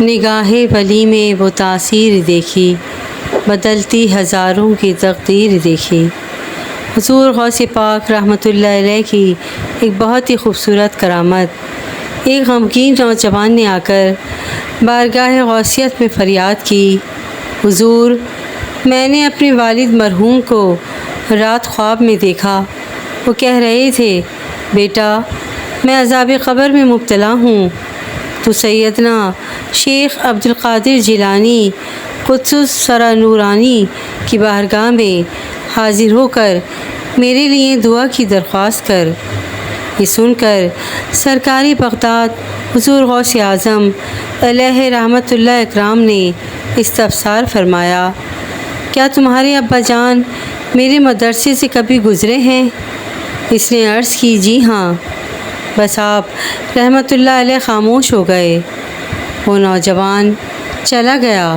نگاہ ولی میں وہ تاثیر دیکھی، بدلتی ہزاروں کی تقدیر دیکھی۔ حضور غوث پاک رحمۃ اللہ علیہ کی ایک بہت ہی خوبصورت کرامت۔ ایک غمگین نوجوان نے آ کر بارگاہ غوثیت میں فریاد کی، حضور، میں نے اپنے والد مرحوم کو رات خواب میں دیکھا۔ وہ کہہ رہے تھے، بیٹا، میں عذاب قبر میں مبتلا ہوں، تو سیدنا شیخ عبد القادر جیلانی قدس سرا نورانی کی بارگاہ میں حاضر ہو کر میرے لیے دعا کی درخواست کر۔ یہ سن کر سرکاری بغداد حضور غوث اعظم علیہ رحمۃ اللہ اکرام نے استفسار فرمایا، کیا تمہارے ابا جان میرے مدرسے سے کبھی گزرے ہیں؟ اس نے عرض کی، جی ہاں۔ بس آپ رحمۃ اللہ علیہ خاموش ہو گئے۔ وہ نوجوان چلا گیا۔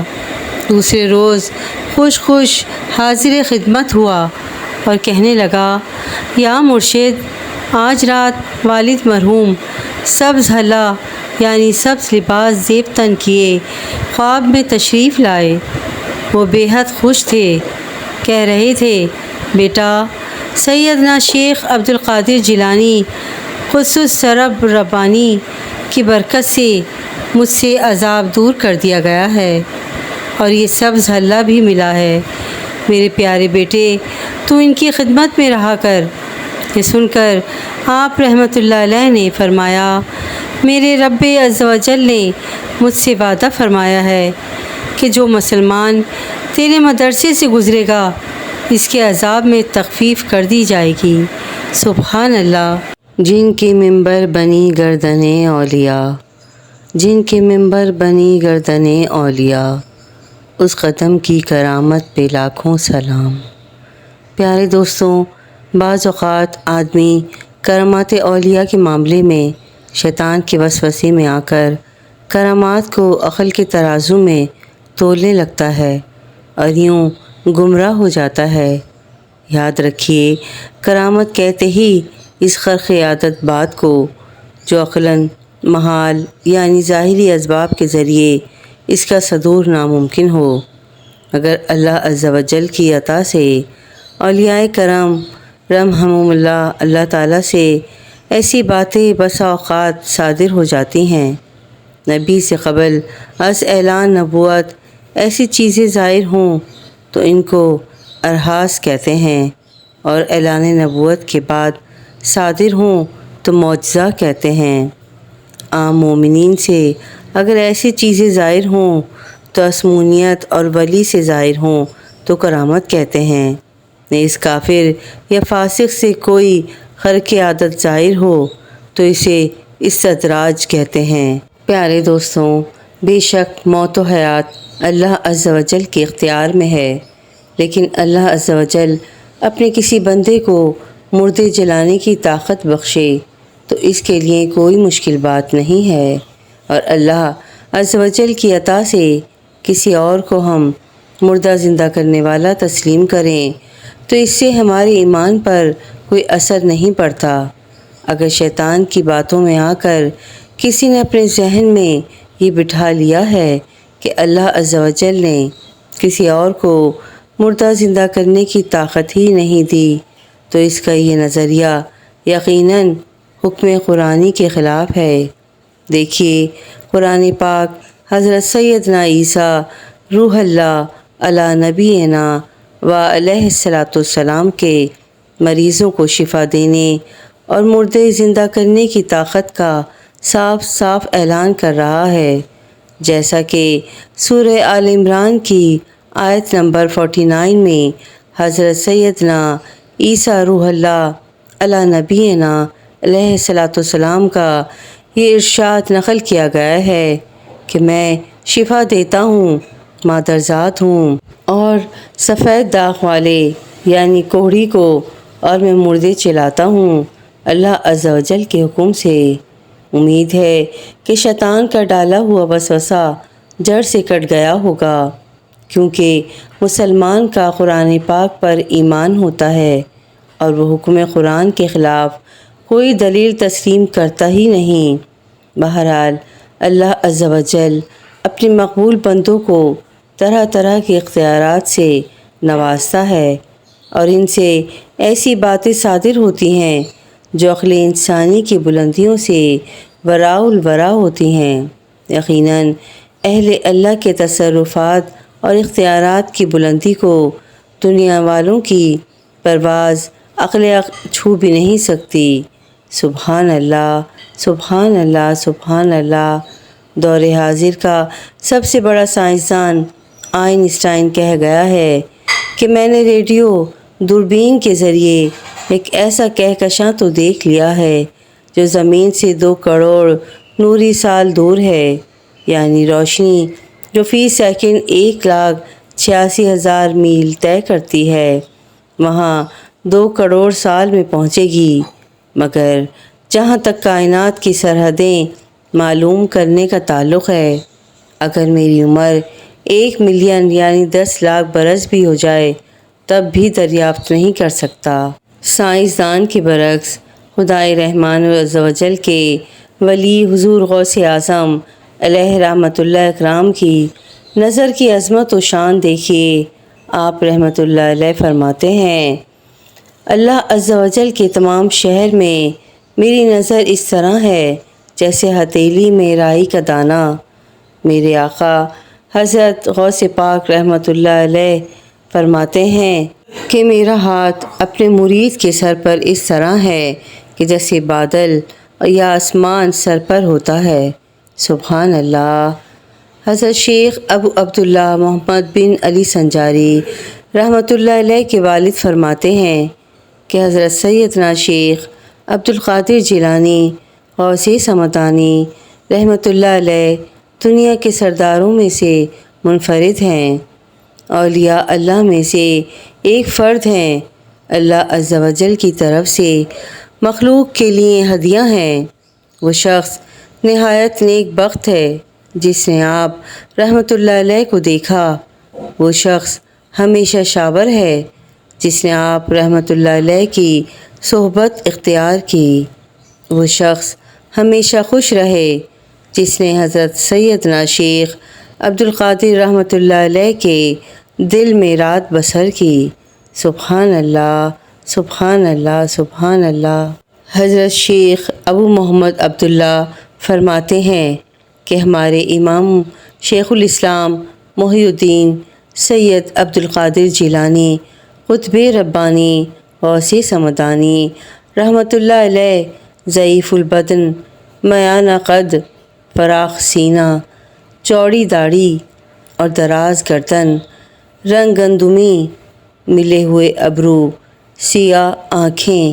دوسرے روز خوش حاضر خدمت ہوا اور کہنے لگا، یا مرشد، آج رات والد مرحوم سبز حلہ یعنی سبز لباس زیب تن کیے خواب میں تشریف لائے۔ وہ بے حد خوش تھے، کہہ رہے تھے، بیٹا، سیدنا شیخ عبد القادر جیلانی قدس السرب ربانی کی برکت سے مجھ سے عذاب دور کر دیا گیا ہے اور یہ سبز حلہ بھی ملا ہے۔ میرے پیارے بیٹے، تو ان کی خدمت میں رہا کر۔ یہ سن کر آپ رحمۃ اللہ علیہ نے فرمایا، میرے رب عز و جل نے مجھ سے وعدہ فرمایا ہے کہ جو مسلمان تیرے مدرسے سے گزرے گا اس کے عذاب میں تخفیف کر دی جائے گی۔ سبحان اللہ۔ جن کے منبر بنی گردنیں اولیاء، جن کے منبر بنی گردنیں اولیاء، اس قدم کی کرامت پہ لاکھوں سلام۔ پیارے دوستوں، بعض اوقات آدمی کرامات اولیاء کے معاملے میں شیطان کے وسوسے میں آ کر کرامات کو عقل کے ترازو میں تولنے لگتا ہے اور یوں گمراہ ہو جاتا ہے۔ یاد رکھیے، کرامت کہتے ہی اس خرق عادت بات کو جو عقلاً محال یعنی ظاہری اسباب کے ذریعے اس کا صدور ناممکن ہو، اگر اللہ عز و جل کی عطا سے اولیاء کرام رحمہم اللہ تعالیٰ سے ایسی باتیں بسا اوقات صادر ہو جاتی ہیں، نبی سے قبل از اعلان نبوت ایسی چیزیں ظاہر ہوں تو ان کو ارحاس کہتے ہیں، اور اعلان نبوت کے بعد صادر ہوں تو معجزہ کہتے ہیں۔ عام مومنین سے اگر ایسی چیزیں ظاہر ہوں تو اسمونیت اور ولی سے ظاہر ہوں تو کرامت کہتے ہیں۔ اس کافر یا فاسق سے کوئی خرق عادت ظاہر ہو تو اسے استدراج کہتے ہیں۔ پیارے دوستوں، بے شک موت و حیات اللہ عز و جل کے اختیار میں ہے، لیکن اللہ عز و جل اپنے کسی بندے کو مردے جلانے کی طاقت بخشے تو اس کے لیے کوئی مشکل بات نہیں ہے، اور اللہ عز و جل کی عطا سے کسی اور کو ہم مردہ زندہ کرنے والا تسلیم کریں تو اس سے ہمارے ایمان پر کوئی اثر نہیں پڑتا۔ اگر شیطان کی باتوں میں آ کر کسی نے اپنے ذہن میں یہ بٹھا لیا ہے کہ اللہ عز و جل نے کسی اور کو مردہ زندہ کرنے کی طاقت ہی نہیں دی تو اس کا یہ نظریہ یقیناً حکم قرآنی کے خلاف ہے۔ دیکھیے، قرآن پاک حضرت سیدنا عیسیٰ روح اللہ علی نبینا و علیہ الصلاۃ والسلام کے مریضوں کو شفا دینے اور مردے زندہ کرنے کی طاقت کا صاف صاف اعلان کر رہا ہے، جیسا کہ سورہ آل عمران کی آیت نمبر 49 میں حضرت سیدنا عیسیٰ روح اللہ علی نبینا علیہ الصلاۃ والسلام کا یہ ارشاد نقل کیا گیا ہے کہ میں شفا دیتا ہوں، مادرزاد ہوں، اور سفید داغ والے یعنی کوڑھی کو، اور میں مردے چلاتا ہوں اللہ عز و جل کے حکم سے۔ امید ہے کہ شیطان کا ڈالا ہوا وسوسہ جڑ سے کٹ گیا ہوگا، کیونکہ مسلمان کا قرآن پاک پر ایمان ہوتا ہے اور وہ حکم قرآن کے خلاف کوئی دلیل تسلیم کرتا ہی نہیں۔ بہرحال اللہ عز و جل اپنے مقبول بندوں کو طرح طرح کے اختیارات سے نوازتا ہے اور ان سے ایسی باتیں صادر ہوتی ہیں جو عقل انسانی کی بلندیوں سے وراء الورا ہوتی ہیں۔ یقیناً اہل اللہ کے تصرفات اور اختیارات کی بلندی کو دنیا والوں کی پرواز عقل چھو بھی نہیں سکتی۔ سبحان اللہ، سبحان اللہ، سبحان اللہ۔ دور حاضر کا سب سے بڑا سائنسدان آئنسٹائن کہہ گیا ہے کہ میں نے ریڈیو دوربین کے ذریعے ایک ایسا کہکشاں تو دیکھ لیا ہے جو زمین سے 2 کروڑ نوری سال دور ہے، یعنی روشنی جو فی سیکنڈ 1,86,000 میل طے کرتی ہے وہاں 2 کروڑ سال میں پہنچے گی، مگر جہاں تک کائنات کی سرحدیں معلوم کرنے کا تعلق ہے، اگر میری عمر 1 ملین یعنی 10 لاکھ برس بھی ہو جائے تب بھی دریافت نہیں کر سکتا۔ سائنسدان کے برعکس خدائے رحمان عزوجل کے ولی حضور غوث اعظم علیہ رحمۃ اللہ اکرام کی نظر کی عظمت و شان دیکھیے۔ آپ رحمۃ اللہ علیہ فرماتے ہیں، اللہ عز و جل کے تمام شہر میں میری نظر اس طرح ہے جیسے ہتھیلی میں رائی کا دانہ۔ میرے آقا حضرت غوث پاک رحمۃ اللہ علیہ فرماتے ہیں کہ میرا ہاتھ اپنے مرید کے سر پر اس طرح ہے کہ جیسے بادل یا آسمان سر پر ہوتا ہے۔ سبحان اللہ۔ حضرت شیخ ابو عبداللہ محمد بن علی سنجاری رحمۃ اللہ علیہ کے والد فرماتے ہیں کہ حضرت سیدنا شیخ عبد القادر جیلانی غوث سمدانی رحمۃ اللہ علیہ دنیا کے سرداروں میں سے منفرد ہیں، اولیاء اللہ میں سے ایک فرد ہیں۔ اللہ عز و جل کی طرف سے مخلوق کے لیے ہدیہ ہیں۔ وہ شخص نہایت نیک بخت ہے جس نے آپ رحمۃ اللہ علیہ کو دیکھا۔ وہ شخص ہمیشہ شاور ہے جس نے آپ رحمۃ اللہ علیہ کی صحبت اختیار کی۔ وہ شخص ہمیشہ خوش رہے جس نے حضرت سیدنا شیخ عبد القادر رحمۃ اللہ علیہ کے دل میں رات بسر کی۔ سبحان اللہ، سبحان اللہ، سبحان اللہ۔ حضرت شیخ ابو محمد عبداللہ فرماتے ہیں کہ ہمارے امام شیخ الاسلام محی الدین سید عبد القادر جیلانی قطب ربانی غوث سمدانی رحمۃ اللہ علیہ ضعیف البدن، میانہ قد، فراخ سینہ، چوڑی داڑھی اور دراز گردن، رنگ گندمی ملے ہوئے ابرو، سیاہ آنکھیں،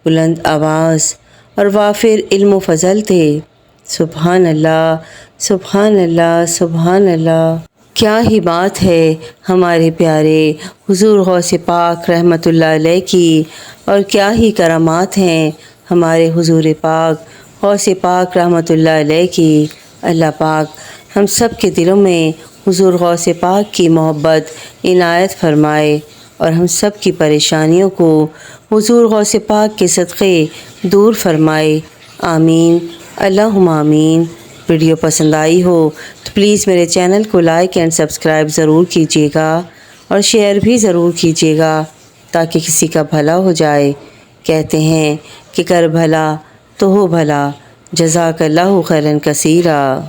بلند آواز اور وافر علم و فضل تھے۔ سبحان اللہ، سبحان اللہ، سبحان اللہ۔ کیا ہی بات ہے ہمارے پیارے حضور غوث پاک رحمۃ اللہ علیہ کی، اور کیا ہی کرامات ہیں ہمارے حضور پاک غوث پاک رحمۃ اللہ علیہ کی۔ اللہ پاک ہم سب کے دلوں میں حضور غوث پاک کی محبت عنایت فرمائے اور ہم سب کی پریشانیوں کو حضور غوث پاک کے صدقے دور فرمائے۔ آمین، اللہم آمین۔ ویڈیو پسند آئی ہو تو پلیز میرے چینل کو لائک اینڈ سبسکرائب ضرور کیجیے گا اور شیئر بھی ضرور کیجیے گا تاکہ کسی کا بھلا ہو جائے۔ کہتے ہیں کہ کر بھلا تو ہو بھلا۔ جزاک اللہ خیرا کثیرا۔